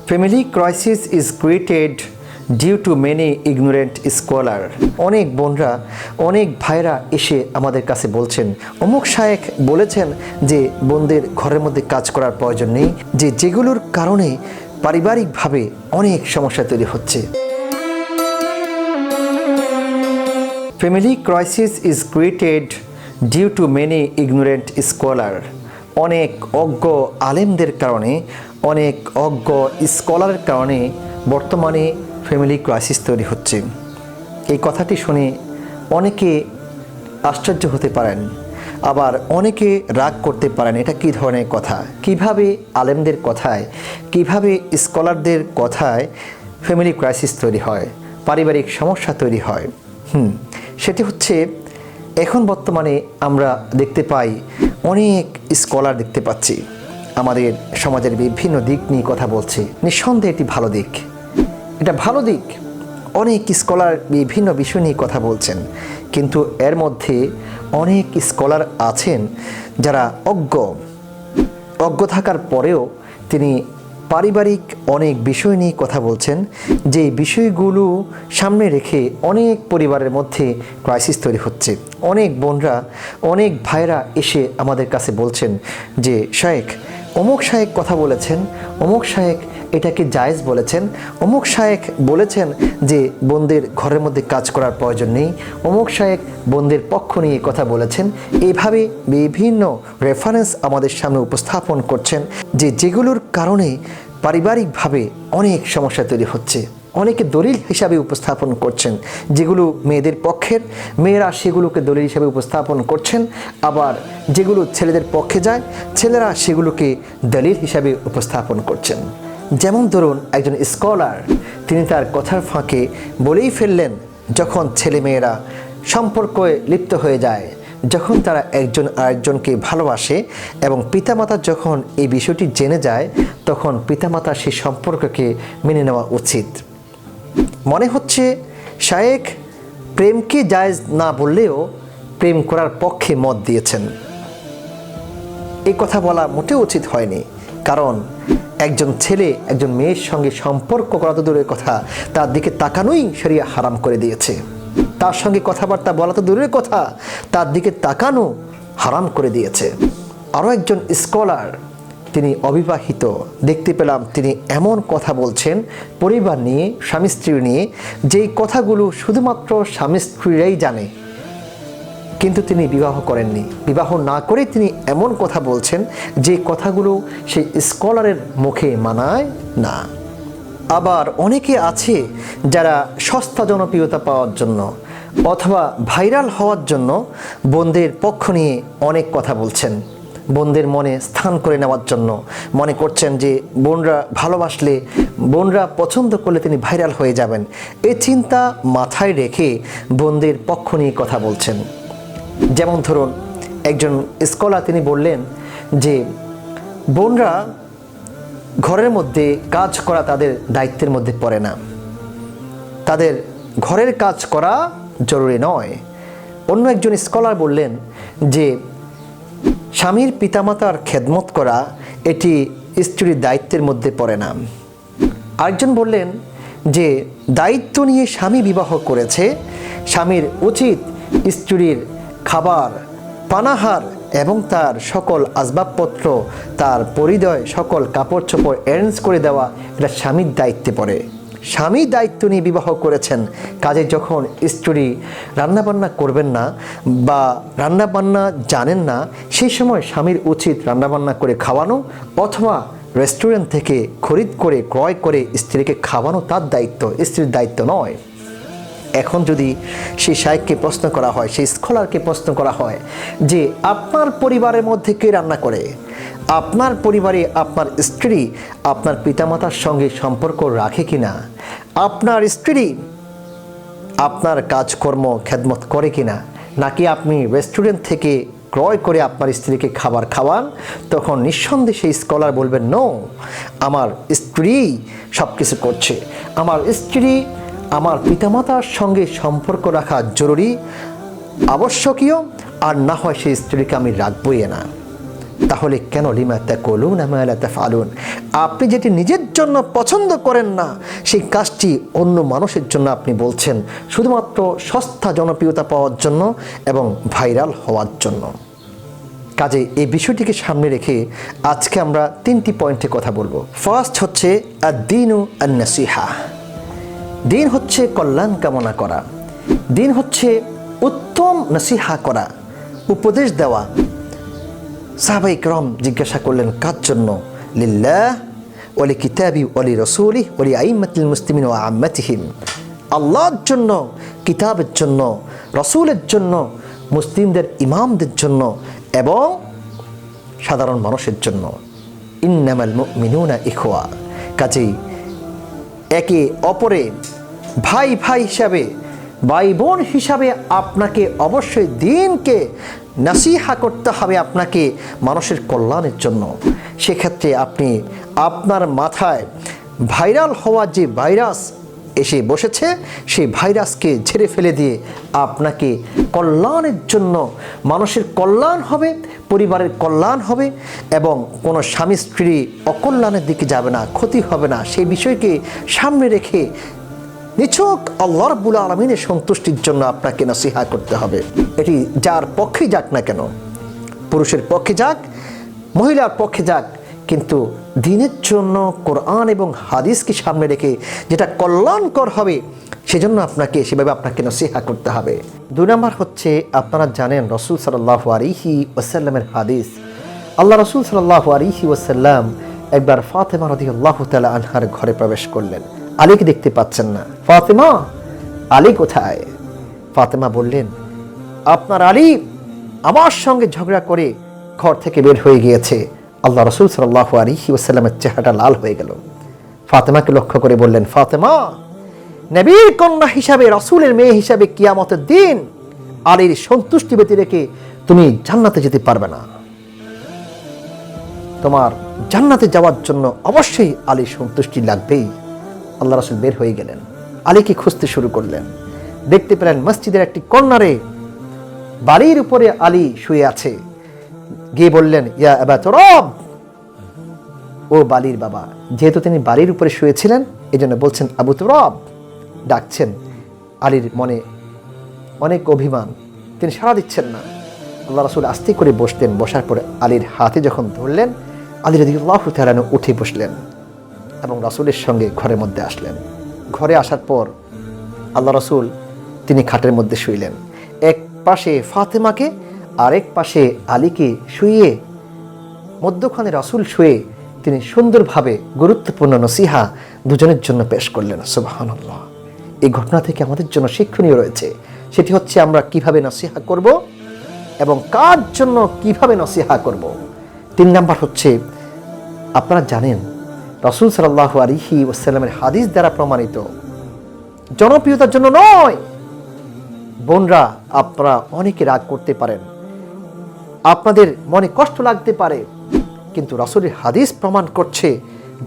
Family crisis is created due to many ignorant scholar. অনেক বোনরা অনেক ভাইরা এসে আমাদের কাছে বলছেন অমুক শায়েখ বলেছেন যে বোনদের ঘরের মধ্যে কাজ করার প্রয়োজন নেই, যেগুলোর কারণে পারিবারিকভাবে অনেক সমস্যা তৈরি হচ্ছে। Family crisis is created due to many ignorant scholar. অনেক অজ্ঞ আলেমদের কারণে, অনেক অজ্ঞ স্কলারের কারণে বর্তমানে ফ্যামিলি ক্রাইসিস তৈরি হচ্ছে। এই কথাটি শুনে অনেকে আশ্চর্য হতে পারেন, আবার অনেকে রাগ করতে পারেন। এটা কী ধরনের কথা? কিভাবে আলেমদের কথায়, কিভাবে স্কলারদের কথায় ফ্যামিলি ক্রাইসিস তৈরি হয়, পারিবারিক সমস্যা তৈরি হয়? সেটি হচ্ছে এখন বর্তমানে আমরা দেখতে পাই, অনেক স্কলার দেখতে পাচ্ছি আমাদের সমাজের বিভিন্ন দিক নিয়ে কথা বলছে। নিঃসন্দেহে এটি ভালো দিক, এটা ভালো দিক। অনেক স্কলার বিভিন্ন বিষয় নিয়ে কথা বলছেন, কিন্তু এর মধ্যে অনেক স্কলার আছেন যারা অজ্ঞ থাকার পরেও তিনি পারিবারিক অনেক বিষয় নিয়ে কথা বলছেন, যে বিষয়গুলো সামনে রেখে অনেক পরিবারের মধ্যে ক্রাইসিস তৈরি হচ্ছে। অনেক বোনরা অনেক ভাইরা এসে আমাদের কাছে বলছেন যে শায়েখ অমুক শায়েখ কথা বলেছেন, অমুক শায়েখ এটাকে জায়েজ বলেছেন, অমুক শায়েখ বলেছেন যে বোনদের ঘরের মধ্যে কাজ করার প্রয়োজন নেই, অমুক শায়েখ বোনদের পক্ষ নিয়ে কথা বলেছেন। এইভাবে বিভিন্ন রেফারেন্স আমাদের সামনে উপস্থাপন করছেন, যেগুলোর কারণে পারিবারিকভাবে অনেক সমস্যা তৈরি হচ্ছে। অনেকে দলিল হিসাবে উপস্থাপন করছেন, যেগুলো মেয়েদের পক্ষের, মেয়েরা সেগুলোকে দলিল হিসাবে উপস্থাপন করছেন। আবার যেগুলো ছেলেদের পক্ষে যায়, ছেলেরা সেগুলোকে দলিল হিসাবে উপস্থাপন করছেন। যেমন ধরুন, একজন স্কলার তিনি তার কথার ফাঁকে বলেই ফেললেন, যখন ছেলে মেয়েরা সম্পর্কে লিপ্ত হয়ে যায়, যখন তারা একজন আরেকজনকে ভালোবাসে এবং পিতামাতা যখন এই বিষয়টি জেনে যায়, তখন পিতামাতা সেই সম্পর্ককে মেনে নেওয়া উচিত। মনে হচ্ছে শায়েখ প্রেমকে জায়েজ না বললেও প্রেম করার পক্ষে মত দিয়েছেন। এই কথা বলা মোটেও উচিত হয়নি, কারণ একজন ছেলে একজন মেয়ের সঙ্গে সম্পর্ক করা তো দূরের কথা, তার দিকে তাকানোই শরিয়া হারাম করে দিয়েছে। তার সঙ্গে কথাবার্তা বলা তো দূরের কথা, তার দিকে তাকানো হারাম করে দিয়েছে। আরও একজন স্কলার, তিনি অবিবাহিত, দেখতে পেলাম তিনি এমন কথা বলছেন পরিবার নিয়ে, স্বামী স্ত্রী নিয়ে, যেই কথাগুলো শুধুমাত্র স্বামী স্ত্রীরাই জানে, কিন্তু তিনি বিবাহ করেননি। বিবাহ না করে তিনি এমন কথা বলছেন যে কথাগুলো সেই স্কলারের মুখে মানায় না। আবার অনেকে আছে যারা সস্তা জনপ্রিয়তা পাওয়ার জন্য অথবা ভাইরাল হওয়ার জন্য বোনদের পক্ষ নিয়ে অনেক কথা বলছেন, বোনদের মনে স্থান করে নেওয়ার জন্য মনে করছেন যে বোনরা ভালোবাসলে, বোনরা পছন্দ করলে তিনি ভাইরাল হয়ে যাবেন। এই চিন্তা মাথায় রেখে বোনদের পক্ষ নিয়ে কথা বলছেন। যেমন ধরুন, একজন স্কলার তিনি বললেন যে বোনরা ঘরের মধ্যে কাজ করা তাদের দায়িত্বের মধ্যে পড়ে না, তাদের ঘরের কাজ করা জরুরি নয়। অন্য একজন স্কলার বললেন যে স্বামীর পিতামাতার খেদমত করা এটি স্ত্রীর দায়িত্বের মধ্যে পড়ে না। আরেকজন বললেন যে দায়িত্ব নিয়ে স্বামী বিবাহ করেছে, স্বামীর উচিত স্ত্রীর খাবার, পানাহার এবং তার সকল আসবাবপত্র, তার পরিধেয় সকল কাপড় চোপড় অ্যারেঞ্জ করে দেওয়া, এটা স্বামীর দায়িত্বে পড়ে। স্বামী দায়িত্ব নিয়ে বিবাহ করেছেন, কাজে যখন স্ত্রী রান্নাবান্না করবেন না বা রান্নাবান্না জানেন না, সেই সময় স্বামীর উচিত রান্নাবান্না করে খাওয়ানো অথবা রেস্টুরেন্ট থেকে খরিদ করে ক্রয় করে স্ত্রীকে খাওয়ানো তার দায়িত্ব, স্ত্রীর দায়িত্ব নয়। এখন যদি সেই শায়েখকে প্রশ্ন করা হয়, সেই স্কলারকে প্রশ্ন করা হয় যে আপনার পরিবারের মধ্যে কে রান্না করে? আপনার পরিবারে আপনার স্ত্রী আপনার পিতামাতার সঙ্গে সম্পর্ক রাখে কিনা? আপনার স্ত্রী আপনার কাজকর্ম খেদমত করে কিনা? নাকি আপনি রেস্টুরেন্ট থেকে ক্রয় করে আপনার স্ত্রীকে খাবার খাওয়ান? তখন নিঃসন্দেহে সেই স্কলার বলবেন, নো, আমার স্ত্রী সব কিছু করছে, আমার স্ত্রী আমার পিতামাতার সঙ্গে সম্পর্ক রাখা জরুরি, আবশ্যকীয়, আর না হয় সেই স্ত্রীকে আমি রাখবই না। তাহলে কেন লিমা তাকুলুনা মা লা তাফআলুন? আপনি যেটি নিজের জন্য পছন্দ করেন না, সেই কাজটি অন্য মানুষের জন্য আপনি বলছেন শুধুমাত্র সস্তা জনপ্রিয়তা পাওয়ার জন্য এবং ভাইরাল হওয়ার জন্য। কাজে এই বিষয়টিকে সামনে রেখে আজকে আমরা 3টি পয়েন্টে কথা বলবো। ফার্স্ট হচ্ছে আদ-দীনু আন-নাসিহা। দিন হচ্ছে কল্যাণ কামনা করা, দিন হচ্ছে উত্তম নসিহা করা, উপদেশ দেওয়া। সাহাবায়ে কেরাম জিজ্ঞাসা করলেন কার জন্য? লিল্লাহ ওয়া লিকিতাবি ওয়া লিরাসূলিহি ওয়া লিআইম্মাতিল মুসলিমিন ওয়া আম্মাতিহিম। আল্লাহর জন্য, কিতাবের জন্য, রাসূলের জন্য, মুসলিমদের ইমামদের জন্য এবং সাধারণ মানুষের জন্য। ইন্নামাল মুমিনুনা ইখওয়া। কাজেই একে অপরে ভাই ভাই হিসাবে, ভাই বোন হিসাবে আপনাকে অবশ্যই দিনকে নাসিহা করতে হবে, আপনাকে মানুষের কল্যাণের জন্য। সেক্ষেত্রে আপনি আপনার মাথায় ভাইরাল হওয়া যে ভাইরাস এসে বসেছে, সেই ভাইরাসকে ঝেড়ে ফেলে দিয়ে আপনাকে কল্যাণের জন্য, মানুষের কল্যাণ হবে, পরিবারের কল্যাণ হবে এবং কোনো স্বামী স্ত্রী অকল্যাণের দিকে যাবে না, ক্ষতি হবে না, সেই বিষয়কে সামনে রেখে নিছক আল্লাহ রাব্বুল আলামিনের সন্তুষ্টির জন্য আপনাকে নসিহা করতে হবে। এটি যার পক্ষে যাক না কেন, পুরুষের পক্ষে যাক, মহিলার পক্ষে যাক, কিন্তু দিনের জন্য কোরআন এবং হাদিসকে সামনে রেখে যেটা কল্যাণকর হবে সেজন্য সেভাবে আপনাকে নসিহা করতে হবে। 2 নম্বর হচ্ছে, আপনারা জানেন রাসূল সাল্লাল্লাহু আলাইহি ওয়াসাল্লামের হাদিস। আল্লাহ রাসূল সাল্লাল্লাহু আলাইহি ওয়াসাল্লাম একবার ফাতেমা রাদিয়াল্লাহু তাআলা আনহার ঘরে প্রবেশ করলেন। আলীকে দেখতে পাচ্ছেন না। ফাতেমা, আলী কোথায়? ফাতেমা বললেন, আপনার আলী আমার সঙ্গে ঝগড়া করে ঘর থেকে বের হয়ে গিয়েছে। আল্লাহ রাসূল সাল্লাল্লাহু আলাইহি ওয়াসাল্লামের চেহারাটা লাল হয়ে গেল। ফাতেমাকে লক্ষ্য করে বললেন, ফাতেমা, নবীর কন্যা হিসাবে, রাসূলের মেয়ে হিসাবে কিয়ামতের দিন আলীর সন্তুষ্টি ব্যতী রেখে তুমি জান্নাতে যেতে পারবে না। তোমার জান্নাতে যাওয়ার জন্য অবশ্যই আলীর সন্তুষ্টি লাগবেই। আল্লাহ রাসূল বের হয়ে গেলেন, আলীকে খুঁজতে শুরু করলেন। দেখতে পেলেন মসজিদের একটি কর্নারে বাড়ির উপরে আলী শুয়ে আছে। গিয়ে বললেন, ইয়া আবা তুরাব, ও বালির বাবা। যেহেতু তিনি বাড়ির উপরে শুয়েছিলেন এজন্য বলছেন আবু তুরাব, ডাকছেন। আলীর মনে অনেক অভিমান, তিনি সাড়া দিচ্ছেন না। আল্লাহ রাসূল আস্তে করে বসলেন। বসার পরে আলীর হাতে যখন ধরলেন, আলী রাদিয়াল্লাহু তাআলা উঠে বসলেন এবং রাসূলের সঙ্গে ঘরের মধ্যে আসলেন। ঘরে আসার পর আল্লাহ রাসূল তিনি খাটের মধ্যে শুইলেন। এক পাশে ফাতেমাকে আর এক পাশে আলীকে শুইয়ে, মধ্যখানে রাসূল শুয়ে তিনি সুন্দরভাবে গুরুত্বপূর্ণ নসিহা দুজনের জন্য পেশ করলেন। সুবহানাল্লাহ। এই ঘটনা থেকে আমাদের জন্য শিক্ষণীয় রয়েছে। সেটি হচ্ছে আমরা কিভাবে নসিহা করব এবং কার জন্য কিভাবে নসিহা করব। 3 নাম্বার হচ্ছে, আপনারা জানেন রাসূল সাল্লাল্লাহু আলাইহি ওয়াসাল্লামের হাদিস দ্বারা প্রমাণিত, জনপ্রিয়তার জন্য নয়। বোনরা, আপনারা অনেকে রাগ করতে পারেন, আপনাদের মনে কষ্ট লাগতে পারে, কিন্তু রাসূলের হাদিস প্রমাণ করছে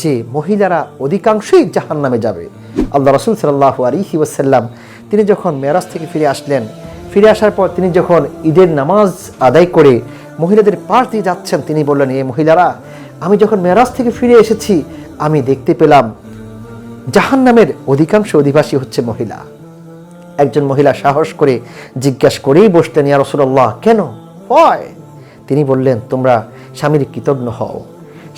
যে মহিলারা অধিকাংশই জাহান্নামে যাবে। আল্লাহ রাসূল সাল্লাল্লাহু আলাইহি ওয়াসাল্লাম তিনি যখন মেরাজ থেকে ফিরে আসলেন, ফিরে আসার পর তিনি যখন ঈদের নামাজ আদায় করে মহিলাদের পাশ দিয়ে যাচ্ছেন, তিনি বললেন, এ মহিলারা, আমি যখন মেরাজ থেকে ফিরে এসেছি আমি দেখতে পেলাম জাহান্নামের অধিকাংশ অধিবাসী হচ্ছে মহিলা। একজন মহিলা সাহস করে জিজ্ঞাসা করেই বসলেন, ইয়া রাসূলুল্লাহ, কেন হয়? তিনি বললেন, তোমরা স্বামীর কৃতজ্ঞ হও।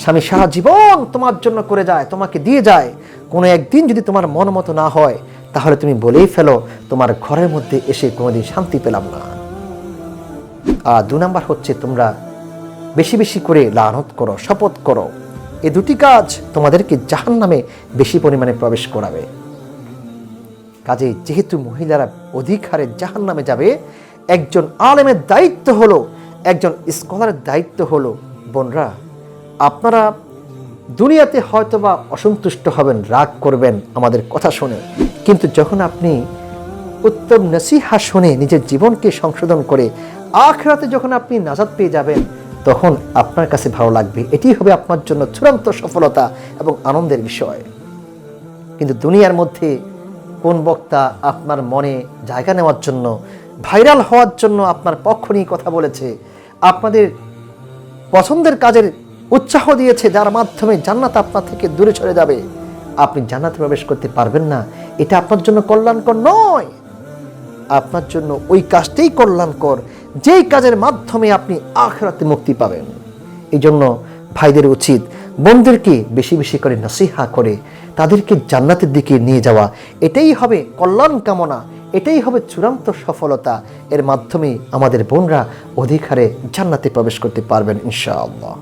স্বামী সারা জীবন তোমার জন্য করে যায়, তোমাকে দিয়ে যায়, কোনো একদিন যদি তোমার মন মতো না হয় তাহলে তুমি বলেই ফেলো, তোমার ঘরের মধ্যে এসে কোনোদিন শান্তি পেলাম না। আর 2 নাম্বার হচ্ছে, তোমরা বেশি বেশি করে লানত করো, শপথ করো। এই 2টি কাজ তোমাদেরকে জাহান্নামে বেশি পরিমাণে প্রবেশ করাবে। কাজে যেহেতু মহিলারা অধিক হারে জাহান্নামে যাবে, একজন আলেমের দায়িত্ব হলো, একজন স্কলারের দায়িত্ব হলো, বোনরা, আপনারা দুনিয়াতে হয়তোবা অসন্তুষ্ট হবেন, রাগ করবেন আমাদের কথা শুনে, কিন্তু যখন আপনি উত্তম নসিহা শুনে নিজের জীবনকে সংশোধন করে আখিরাতে যখন আপনি নাজাত পেয়ে যাবেন, তখন আপনার কাছে ভালো লাগবে। এটি হবে আপনার জন্য চূড়ান্ত সফলতা এবং আনন্দের বিষয়। কিন্তু দুনিয়ার মধ্যে কোন বক্তা আপনার মনে জায়গা নেওয়ার জন্য, ভাইরাল হওয়ার জন্য আপনার পক্ষ নিয়ে কথা বলেছে, আপনাদের পছন্দের কাজের উৎসাহ দিয়েছে, যার মাধ্যমে জান্নাত আপনার থেকে দূরে সরে যাবে, আপনি জান্নাতে প্রবেশ করতে পারবেন না, এটা আপনার জন্য কল্যাণকর নয়। আপনার জন্য ওই কাজটাই কল্যাণকর যেই কাজের মাধ্যমে আপনি আখিরাতে মুক্তি পাবেন। এই জন্য ভাইদের উচিত বোনদেরকে বেশি বেশি করে নসিহা করে তাদেরকে জান্নাতের দিকে নিয়ে যাওয়া। এটাই হবে কল্যাণ কামনা, এটাই হবে চূড়ান্ত সফলতা। এর মাধ্যমে আমাদের বোনরা অধিক হারে জান্নাতে প্রবেশ করতে পারবেন ইনশাআল্লাহ।